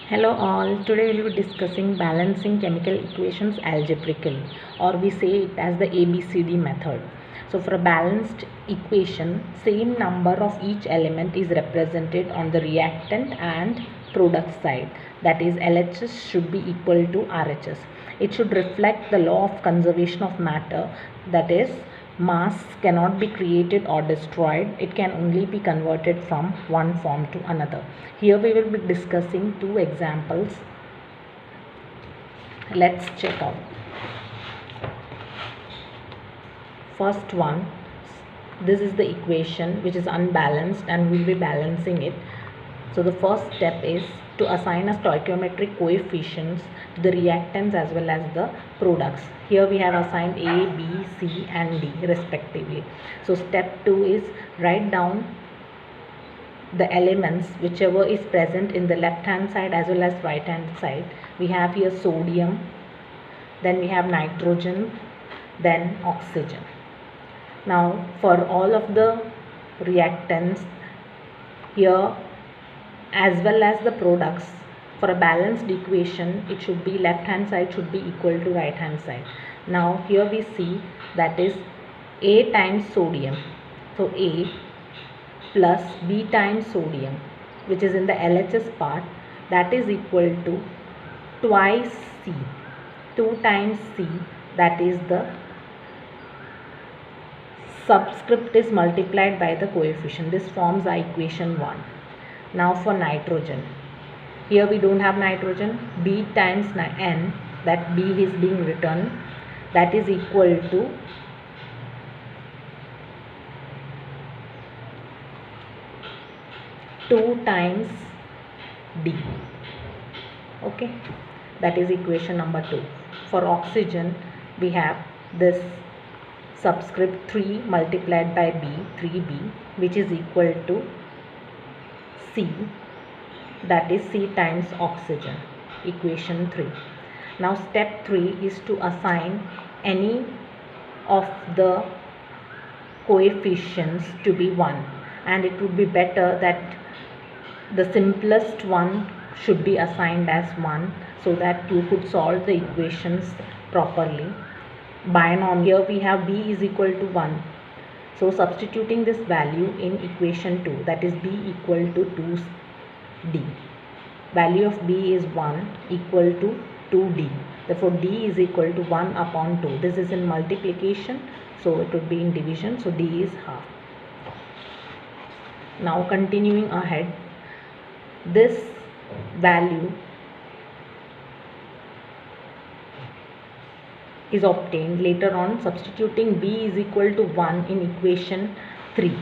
Hello all, today we will be discussing balancing chemical equations algebraically, or we say it as the ABCD method. So for a balanced equation, same number of each element is represented on the reactant and product side. That is, LHS should be equal to RHS. It should reflect the law of conservation of matter, that is, mass cannot be created or destroyed. It can only be converted from one form to another. Here we will be discussing two examples. Let's check out. First one, this is the equation which is unbalanced and we will be balancing it. So the first step is to assign a stoichiometric coefficients to the reactants as well as the products. Here we have assigned A, B, C and D respectively. So step 2 is write down the elements whichever is present in the left hand side as well as right hand side. We have here sodium, then we have nitrogen, then oxygen. Now for all of the reactants here as well as the products, for a balanced equation it should be left hand side should be equal to right hand side. Now here we see that is A times sodium, so A plus B times sodium, which is in the LHS part, that is equal to twice C, 2 times C, that is the subscript is multiplied by the coefficient. This forms our equation 1. Now for nitrogen, here we don't have nitrogen, B times N, that B is being written, that is equal to two times D. Okay, that is equation number 2. For oxygen, we have this subscript 3 multiplied by B, 3B, which is equal to C, that is C times oxygen, equation 3. Now step 3 is to assign any of the coefficients to be 1, and it would be better that the simplest one should be assigned as 1 so that you could solve the equations properly. Binomial, here we have B is equal to 1. So substituting this value in equation 2, that is B equal to 2D. Value of B is 1 equal to 2D. Therefore D is equal to 1 upon 2. This is in multiplication, so it would be in division, so D is half. Now continuing ahead, this value is obtained later on substituting B is equal to 1 in equation 3.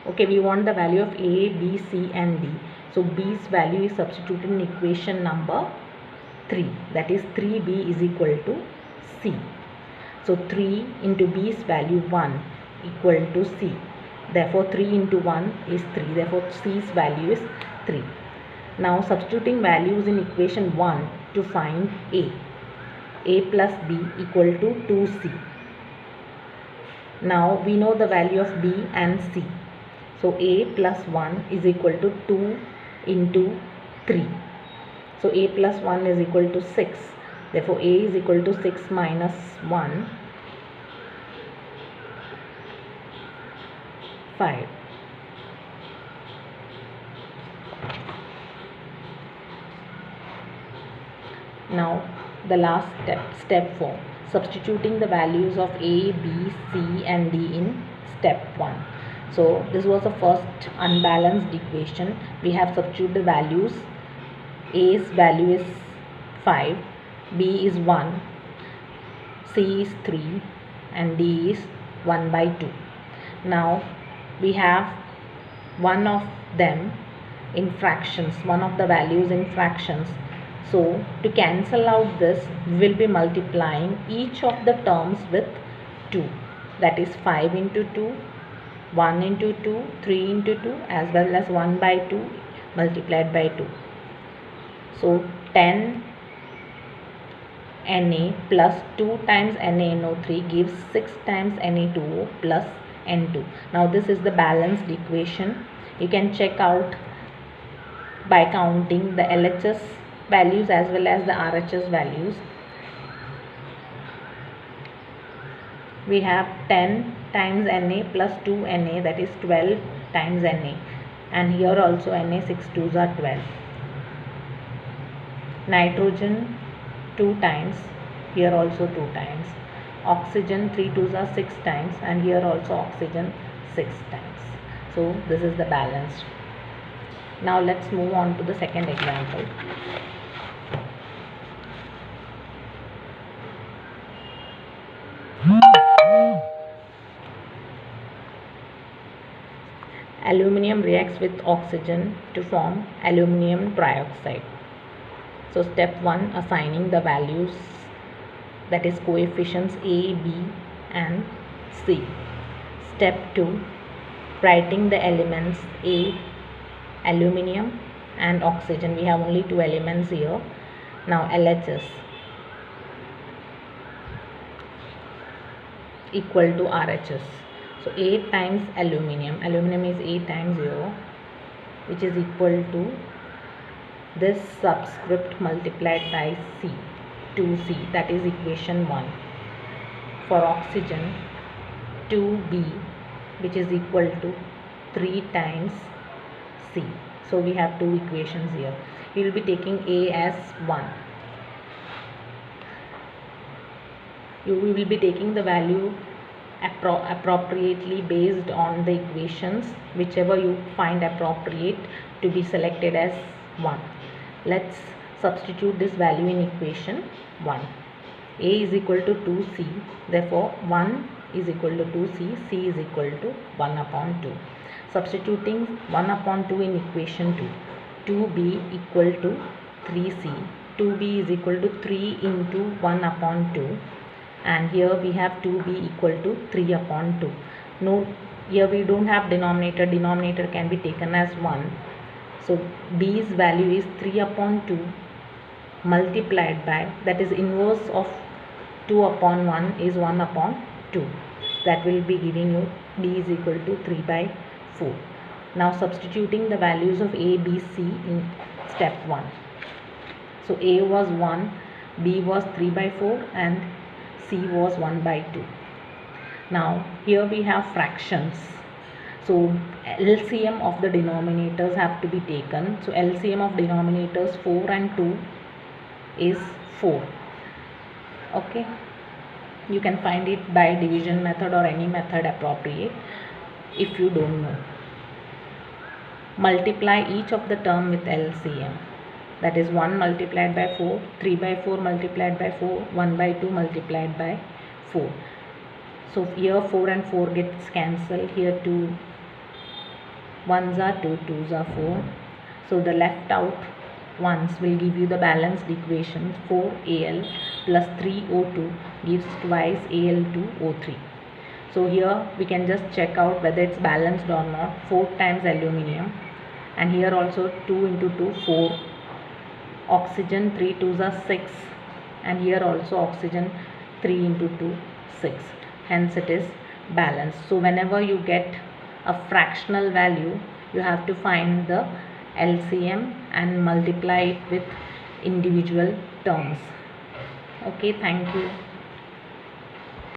Okay, we want the value of A, B, C and D. So B's value is substituted in equation number 3, that is 3B is equal to C. So 3 into B's value 1 equal to C. Therefore 3 into 1 is 3. Therefore C's value is 3. Now substituting values in equation 1 to find A. A plus B equal to 2C. Now we know the value of B and C. So A plus 1 is equal to 2 into 3. So A plus 1 is equal to 6. Therefore A is equal to 6 minus 1, 5. Now the last step 4, substituting the values of A, B, C and D in step 1. So this was the first unbalanced equation. We have substituted the values. A's value is 5, B is 1, C is 3 and D is 1 by 2. Now we have one of them in fractions, one of the values in fractions. So to cancel out this, we will be multiplying each of the terms with 2. That is 5 into 2, 1 into 2, 3 into 2 as well as 1 by 2 multiplied by 2. So 10 Na plus 2 times NaNO3 gives 6 times Na2O plus N2. Now this is the balanced equation. You can check out by counting the LHS values as well as the RHS values. We have 10 times Na plus 2 Na, that is 12 times Na, and here also Na 6 2s are 12. Nitrogen 2 times, here also 2 times. Oxygen 3 2s are 6 times, and here also oxygen 6 times. So this is the balance. Now let's move on to the second example. Aluminium reacts with oxygen to form aluminium trioxide. So step 1, assigning the values, that is coefficients A, B and C. Step 2, writing the elements A, aluminium and oxygen. We have only 2 elements here. Now LHS equal to RHS. So A times aluminium is A times 0, which is equal to this subscript multiplied by C, 2C, that is equation 1. For oxygen, 2B, which is equal to 3 times C. So we have 2 equations here. We will be taking A as 1. We will be taking the value appropriately based on the equations, whichever you find appropriate to be selected as 1. Let's substitute this value in equation 1. A is equal to 2C, therefore 1 is equal to 2C, C is equal to 1 upon 2. Substituting 1 upon 2 in equation 2, 2B equal to 3C, 2B is equal to 3 into 1 upon 2, and here we have 2B equal to 3 upon 2. Note, here we don't have denominator can be taken as 1. So B's value is 3 upon 2 multiplied by, that is inverse of 2 upon 1 is 1 upon 2. That will be giving you B is equal to 3 by 4. Now substituting the values of A, B, C in step 1. So A was 1, B was 3 by 4 and C was 1 by 2. Now here we have fractions. So LCM of the denominators have to be taken. So LCM of denominators 4 and 2 is 4. Okay. You can find it by division method or any method appropriate if you don't know. Multiply each of the term with LCM. That is 1 multiplied by 4, 3 by 4 multiplied by 4, 1 by 2 multiplied by 4. So here 4 and 4 gets cancelled. Here 2 1s are 2, 2s are 4. So the left out ones will give you the balanced equation. 4Al plus 3O2 gives twice Al2O3. So here we can just check out whether it's balanced or not. 4 times aluminium, and here also 2 into 2, 4. Oxygen 3 2s are 6, and here also oxygen 3 into 2, 6. Hence it is balanced. So whenever you get a fractional value, you have to find the LCM and multiply it with individual terms. Okay, thank you.